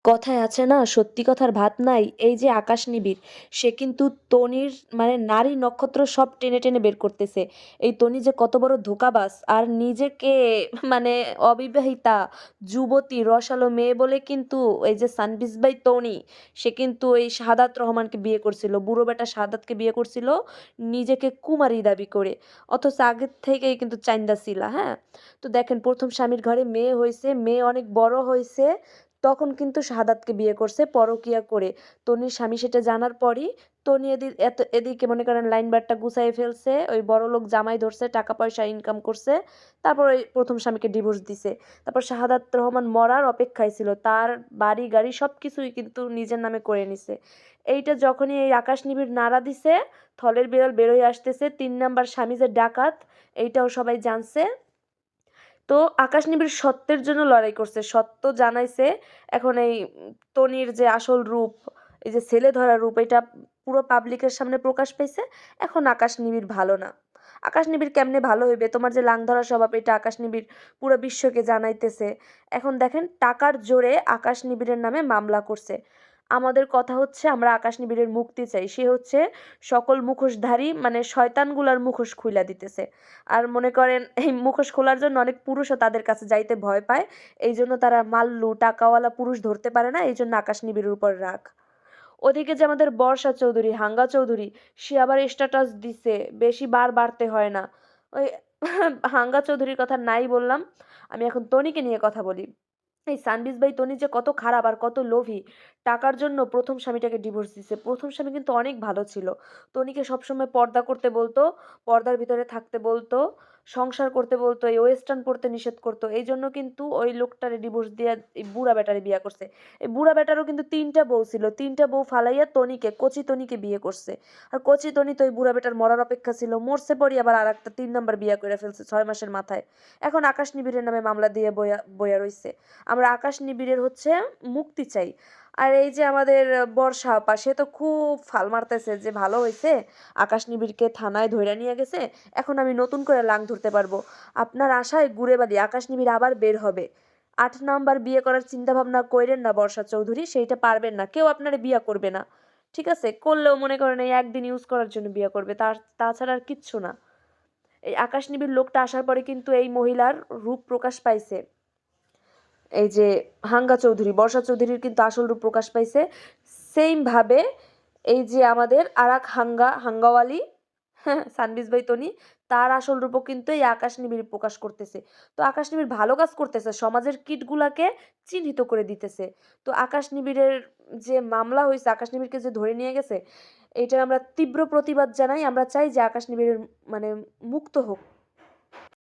কথায় আছে না, সত্যি কথার ভাত নাই। এই যে আকাশ নিবিড়, সে কিন্তু তনির মানে নারী নক্ষত্র সব টেনে টেনে বের করতেছে। এই তনি যে কত বড় ধোঁকাবাজ আর নিজেকে মানে অবিবাহিতা যুবতী রসালো মেয়ে বলে কিন্তু এই যে সানবিজ বাই তনি, সে কিন্তু এই শাহাদাত রহমানকে বিয়ে করছিল, বুড়ো বেটা শাহাদাতকে বিয়ে করছিল নিজেকে কুমারী দাবি করে। অথচ আগের থেকেই কিন্তু চাইন্দা ছিলা, হ্যাঁ। তো দেখেন, প্রথম স্বামীর ঘরে মেয়ে হয়েছে, মেয়ে অনেক বড় হয়েছে, তখন কিন্তু শাহাদাতকে বিয়ে করছে পরকিয়া করে। তনির স্বামী সেটা জানার পরই তনি এদিকে মনে করেন লাইন বারটা গুছাই ফেলছে, ওই বড়লোক জামাই ধরছে, টাকা পয়সা ইনকাম করছে, তারপর ওই প্রথম স্বামীকে ডিভোর্স দিছে। তারপর শাহাদাত রহমান মরার অপেক্ষায় ছিল, তার বাড়ি গাড়ি সব কিছুই কিন্তু নিজের নামে করে নিছে। এইটা যখনই এই আকাশ নিবিড় নাড়া দিছে, থলের বিড়াল বেরোয় আসতেছে, 3 নাম্বার স্বামী যে ডাকাত এইটাও সবাই জানছে। তো আকাশ নিবিড় সত্যের জন্য লড়াই করছে, সত্য জানাইছে। এখন এই তনির যে আসল রূপ, এই যে ছেলে ধরা রূপ, এটা পুরো পাবলিকের সামনে প্রকাশ পাইছে। এখন আকাশ নিবিড় ভালো না। আকাশ নিবিড় কেমনে ভালো হইবে? তোমার যে লাংধরা স্বভাব, এটা আকাশ নিবিড় পুরো বিশ্বকে জানাইতেছে। এখন দেখেন, টাকার জোরে আকাশ নিবিড়ের নামে মামলা করছে। আমাদের কথা হচ্ছে, আমরা আকাশ নিবিড়ের মুক্তি চাই। সে হচ্ছে সকল মুখোশধারী মানে শয়তানগুলার মুখোশ খুইলা দিতেছে। আর মনে করেন এই মুখোশ খোলার জন্য অনেক পুরুষও তাদের কাছে যাইতে ভয় পায়। এই জন্য তারা মাল্লু টাকাওয়ালা পুরুষ ধরতে পারে না, এই জন্য আকাশ নিবিড়ের উপর রাগ। ওদিকে যে আমাদের বর্ষা চৌধুরী, হাঙ্গা চৌধুরী, সে আবার স্ট্যাটাস দিছে, বেশি বার বাড়তে হয় না। ওই হাঙ্গা চৌধুরীর কথা নাই বললাম, আমি এখন তনিকে নিয়ে কথা বলি। এই সানবিজ ভাই তনি যে কত খারাপ আর কত লোভী। টাকার জন্য প্রথম স্বামীটাকে ডিভোর্স দিছে। প্রথম স্বামী কিন্তু অনেক ভালো ছিল, তনিকে সবসময় পর্দা করতে বলতো, পর্দার ভিতরে থাকতে বলতো, সংসার করতে বলতো, এই ওয়েস্টার্ন পড়তে নিষেধ করতো। এই জন্য কিন্তু ওই লোকটারে ডিভোর্স দিয়ে এই বুড়া বেটারে বিয়ে করছে। এই বুড়া বেটারও কিন্তু 3টা বউ ছিল, 3টা বউ ফালাইয়া তনিকে, কচি তনিকে বিয়ে করছে। আর কচি তনি তো ওই বুড়া বেটার মরার অপেক্ষা ছিল, মরছে পরই আবার আর একটা 3 নাম্বার বিয়ে করে ফেলছে 6 মাসের মাথায়। এখন আকাশ নিবিড়ের নামে মামলা দিয়ে বয়া বয়া রইছে। আমরা আকাশ নিবিড়ের হচ্ছে মুক্তি চাই। আর এই যে আমাদের বর্ষা আপা, সে তো খুব ফাল মারতেছে যে ভালো হয়েছে আকাশ নিবিড়কে থানায় ধইরা নিয়ে গেছে, এখন আমি নতুন করে লাং ধরতে পারবো। আপনার আশায় ঘুরে বালি আকাশ নিবিড় আবার বের হবে। 8 নাম্বার বিয়ে করার চিন্তা ভাবনা কইরেন না বর্ষা চৌধুরী, সেইটা পারবেন না, কেউ আপনার বিয়ে করবে না। ঠিক আছে, করলেও মনে করেন এই একদিন ইউজ করার জন্য বিয়ে করবে, তাছাড়া আর কিচ্ছু না। এই আকাশ নিবিড় লোকটা আসার পরে কিন্তু এই মহিলার রূপ প্রকাশ পাইছে। এই যে হাঙ্গা চৌধুরী, বর্ষা চৌধুরীর কিন্তু আসল রূপ প্রকাশ পাইছে। সেম ভাবে এই যে আমাদের আরাক হাঙ্গাওয়ালি, হ্যাঁ, সানবিজ ভাই তনি, তার আসল রূপও কিন্তু এই আকাশ নিবিড় প্রকাশ করতেছে। তো আকাশ নিবিড় ভালো কাজ করতেছে, সমাজের কীটগুলাকে চিহ্নিত করে দিতেছে। তো আকাশ নিবিড়ের যে মামলা হয়েছে, আকাশ নিবিড়কে যে ধরে নিয়ে গেছে, এইটার আমরা তীব্র প্রতিবাদ জানাই। আমরা চাই যে আকাশ নিবিড়ের মানে মুক্ত হোক।